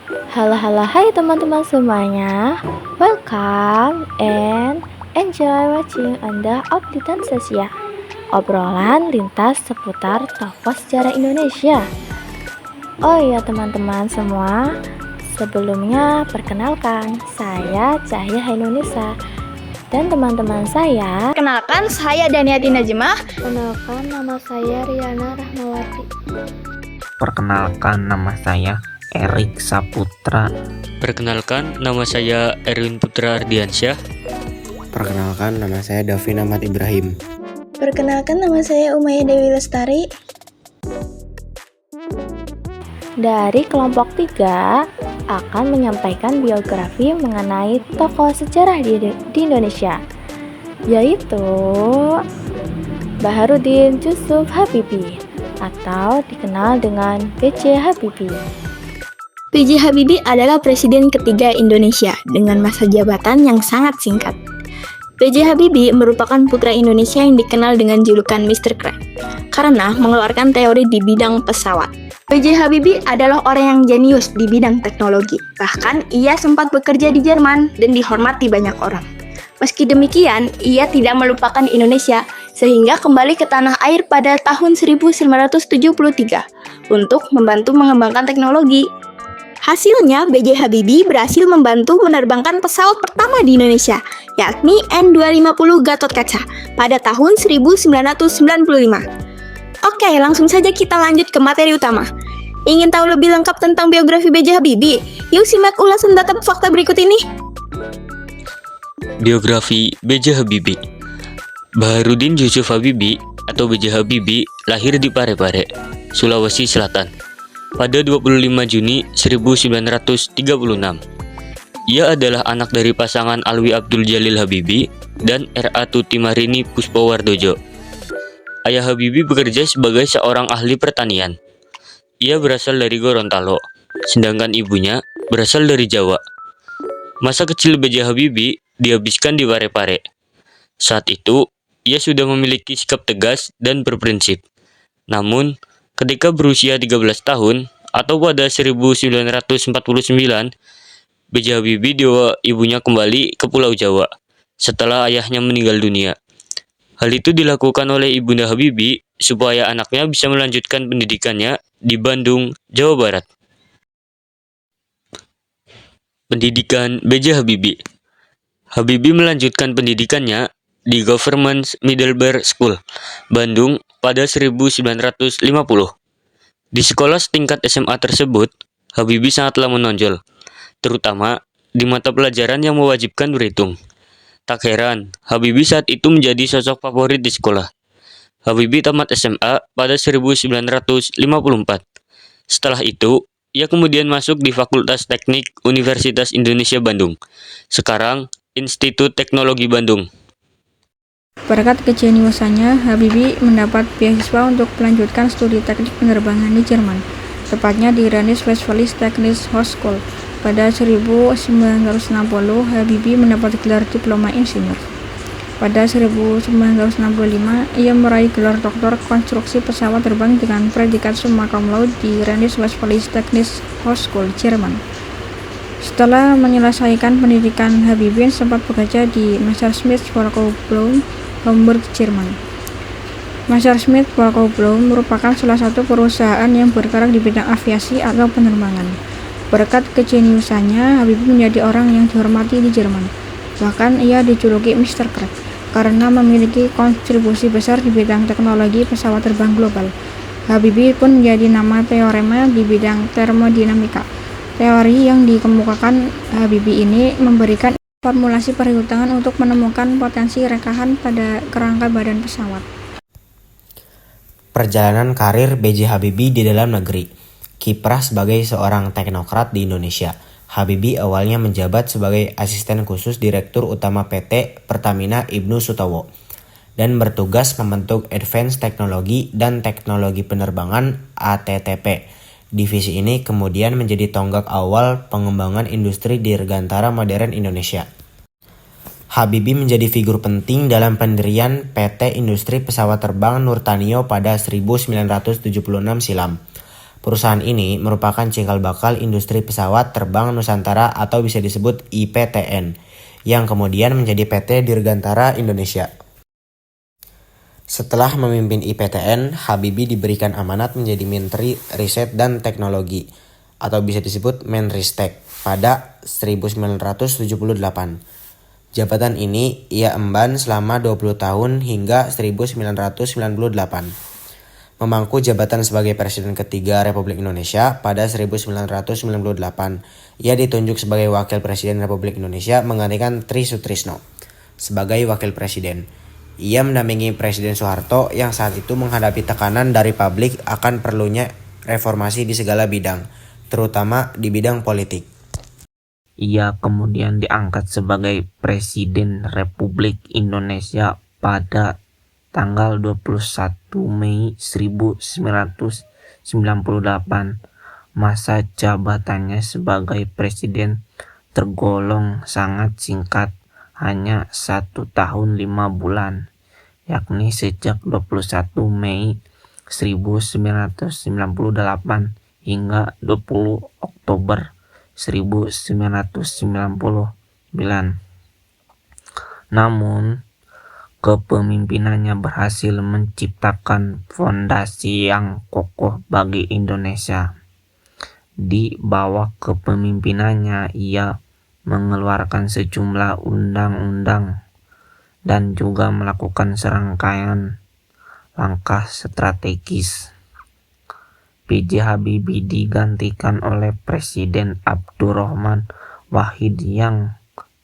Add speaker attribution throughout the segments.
Speaker 1: Halo, hai teman-teman semuanya. Welcome and enjoy watching Anda Updatean Sesia. Obrolan lintas seputar tokoh sejarah Indonesia. Oh iya teman-teman semua, sebelumnya perkenalkan, saya Cahya Hainunisa. Dan teman-teman saya,
Speaker 2: Kenalkan, saya Daniati Najmah.
Speaker 1: kenalkan nama saya Riana Rahmawati.
Speaker 3: Perkenalkan, nama saya Erik Saputra.
Speaker 4: Perkenalkan, nama saya Erwin Putra Ardiansyah.
Speaker 5: Perkenalkan, nama saya Davin Ahmad Ibrahim.
Speaker 2: Perkenalkan, nama saya Umaya Dewi Lestari.
Speaker 1: Dari kelompok 3 akan menyampaikan biografi mengenai tokoh sejarah di Indonesia, yaitu Baharudin Yusuf Habibie atau dikenal dengan B.J. Habibie.
Speaker 2: B.J. Habibie adalah presiden ketiga Indonesia dengan masa jabatan yang sangat singkat. B.J. Habibie merupakan putra Indonesia yang dikenal dengan julukan Mr. Crab karena mengeluarkan teori di bidang pesawat. B.J. Habibie adalah orang yang jenius di bidang teknologi. Bahkan ia sempat bekerja di Jerman dan dihormati banyak orang. Meski demikian, ia tidak melupakan Indonesia sehingga kembali ke tanah air pada tahun 1973 untuk membantu mengembangkan teknologi. Hasilnya, B.J. Habibie berhasil membantu menerbangkan pesawat pertama di Indonesia, yakni N250 Gatot-Kaca pada tahun 1995. Oke, langsung saja kita lanjut ke materi utama. Ingin tahu lebih lengkap tentang biografi B.J. Habibie? Yuk simak ulasan data fakta berikut ini.
Speaker 4: Biografi B.J. Habibie. Baharudin Yusuf Habibie atau B.J. Habibie lahir di Parepare, Sulawesi Selatan pada 25 Juni 1936. Ia adalah anak dari pasangan Alwi Abdul Jalil Habibie dan R.A. Tuti Marini Puspawardojo. Ayah Habibie bekerja sebagai seorang ahli pertanian. Ia berasal dari Gorontalo, sedangkan ibunya berasal dari Jawa. Masa kecil B.J. Habibie dihabiskan di Parepare. Saat itu, ia sudah memiliki sikap tegas dan berprinsip. Namun, ketika berusia 13 tahun atau pada 1949, B.J. Habibie dibawa ibunya kembali ke Pulau Jawa setelah ayahnya meninggal dunia. Hal itu dilakukan oleh Ibunda Habibie supaya anaknya bisa melanjutkan pendidikannya di Bandung, Jawa Barat. Pendidikan B.J. Habibie. Habibie melanjutkan pendidikannya di Government Middlebury School, Bandung pada 1950. Di sekolah setingkat SMA tersebut, Habibie sangatlah menonjol, terutama di mata pelajaran yang mewajibkan berhitung. Tak heran, Habibie saat itu menjadi sosok favorit di sekolah. Habibie tamat SMA pada 1954. Setelah itu, ia kemudian masuk di Fakultas Teknik Universitas Indonesia Bandung, sekarang Institut Teknologi Bandung.
Speaker 6: Berkat kejeniusannya, Habibie mendapat beasiswa untuk melanjutkan studi teknik penerbangan di Jerman, tepatnya di Rheinische-Westfälische Technische Hochschule. Pada 1960, Habibie mendapat gelar diploma insinyur. Pada 1965, ia meraih gelar doktor konstruksi pesawat terbang dengan predikat summa cum laude di Rheinische-Westfälische Technische Hochschule, Jerman. Setelah menyelesaikan pendidikan, Habibie sempat bekerja di Messerschmitt Volkswagen, Hamburg, Jerman. Messerschmitt Volkswagen merupakan salah satu perusahaan yang bergerak di bidang aviasi atau penerbangan. Berkat kejeniusannya, Habibie menjadi orang yang dihormati di Jerman. Bahkan ia dijuluki Mr. Crab karena memiliki kontribusi besar di bidang teknologi pesawat terbang global. Habibie pun menjadi nama teorema di bidang termodinamika. Teori yang dikemukakan Habibie ini memberikan formulasi perhitungan untuk menemukan potensi rekahan pada kerangka badan pesawat.
Speaker 5: Perjalanan karir B.J. Habibie di dalam negeri. Kiprah sebagai seorang teknokrat di Indonesia. Habibie awalnya menjabat sebagai asisten khusus Direktur Utama PT Pertamina Ibnu Sutowo dan bertugas membentuk Advanced Teknologi dan Teknologi Penerbangan ATTP. Divisi ini kemudian menjadi tonggak awal pengembangan industri dirgantara modern Indonesia. Habibie menjadi figur penting dalam pendirian PT Industri Pesawat Terbang Nurtanio pada 1976 silam. Perusahaan ini merupakan cikal bakal industri pesawat terbang Nusantara atau bisa disebut IPTN, yang kemudian menjadi PT Dirgantara Indonesia. Setelah memimpin IPTN, Habibie diberikan amanat menjadi Menteri Riset dan Teknologi atau bisa disebut Menristek pada 1978. Jabatan ini ia emban selama 20 tahun hingga 1998. Memangku jabatan sebagai Presiden ketiga Republik Indonesia pada 1998. Ia ditunjuk sebagai Wakil Presiden Republik Indonesia menggantikan Tri Sutrisno sebagai Wakil Presiden. Ia mendampingi Presiden Soeharto yang saat itu menghadapi tekanan dari publik akan perlunya reformasi di segala bidang, terutama di bidang politik.
Speaker 3: Ia kemudian diangkat sebagai Presiden Republik Indonesia pada tanggal 21 Mei 1998. Masa jabatannya sebagai presiden tergolong sangat singkat, hanya 1 tahun 5 bulan, yakni sejak 21 Mei 1998 hingga 20 Oktober 1999. Namun, kepemimpinannya berhasil menciptakan fondasi yang kokoh bagi Indonesia. Di bawah kepemimpinannya, ia mengeluarkan sejumlah undang-undang dan juga melakukan serangkaian langkah strategis. B.J. Habibie digantikan oleh Presiden Abdurrahman Wahid yang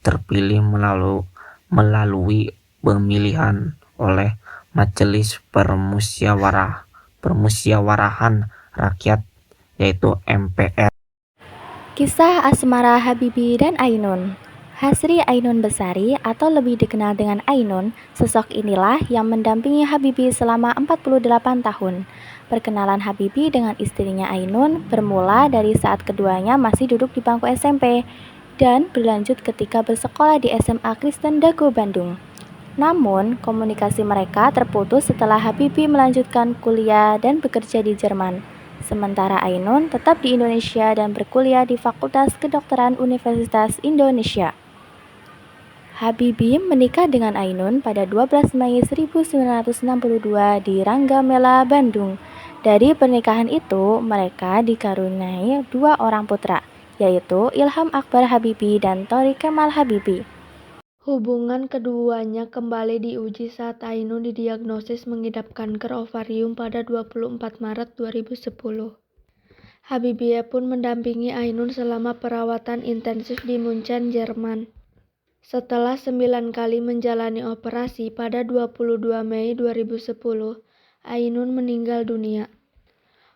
Speaker 3: terpilih melalui pemilihan oleh Majelis Permusyawarahan Rakyat, yaitu MPR.
Speaker 1: Kisah asmara Habibie dan Ainun. Hasri Ainun Besari atau lebih dikenal dengan Ainun, sosok inilah yang mendampingi Habibie selama 48 tahun. Perkenalan Habibie dengan istrinya Ainun bermula dari saat keduanya masih duduk di bangku SMP dan berlanjut ketika bersekolah di SMA Kristen Dago Bandung. Namun, komunikasi mereka terputus setelah Habibie melanjutkan kuliah dan bekerja di Jerman. Sementara Ainun tetap di Indonesia dan berkuliah di Fakultas Kedokteran Universitas Indonesia. Habibie menikah dengan Ainun pada 12 Mei 1962 di Ranggamela, Bandung. Dari pernikahan itu, mereka dikaruniai 2 orang putra, yaitu Ilham Akbar Habibie dan Thori Kemal Habibie. Hubungan keduanya kembali diuji saat Ainun didiagnosis mengidap kanker ovarium pada 24 Maret 2010. Habibie pun mendampingi Ainun selama perawatan intensif di Munchen, Jerman. Setelah 9 kali menjalani operasi pada 22 Mei 2010, Ainun meninggal dunia.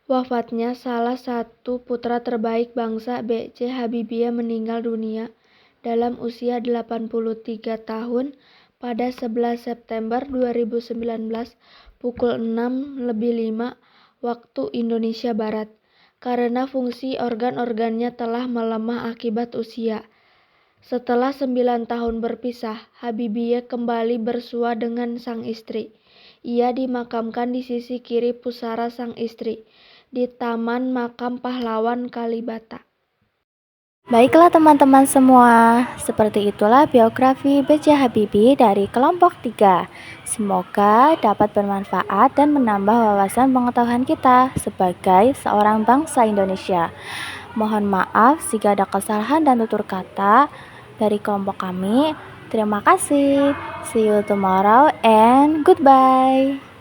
Speaker 1: Wafatnya salah satu putra terbaik bangsa B.J. Habibie meninggal dunia dalam usia 83 tahun pada 11 September 2019 pukul 6:05 waktu Indonesia Barat, karena fungsi organ-organnya telah melemah akibat usia. Setelah 9 tahun berpisah, Habibie kembali bersua dengan sang istri. Ia dimakamkan di sisi kiri pusara sang istri, di Taman Makam Pahlawan Kalibata. Baiklah teman-teman semua, seperti itulah biografi B.J. Habibie dari kelompok 3. Semoga dapat bermanfaat dan menambah wawasan pengetahuan kita sebagai seorang bangsa Indonesia. Mohon maaf jika ada kesalahan dan tutur kata dari kelompok kami. Terima kasih. See you tomorrow and goodbye.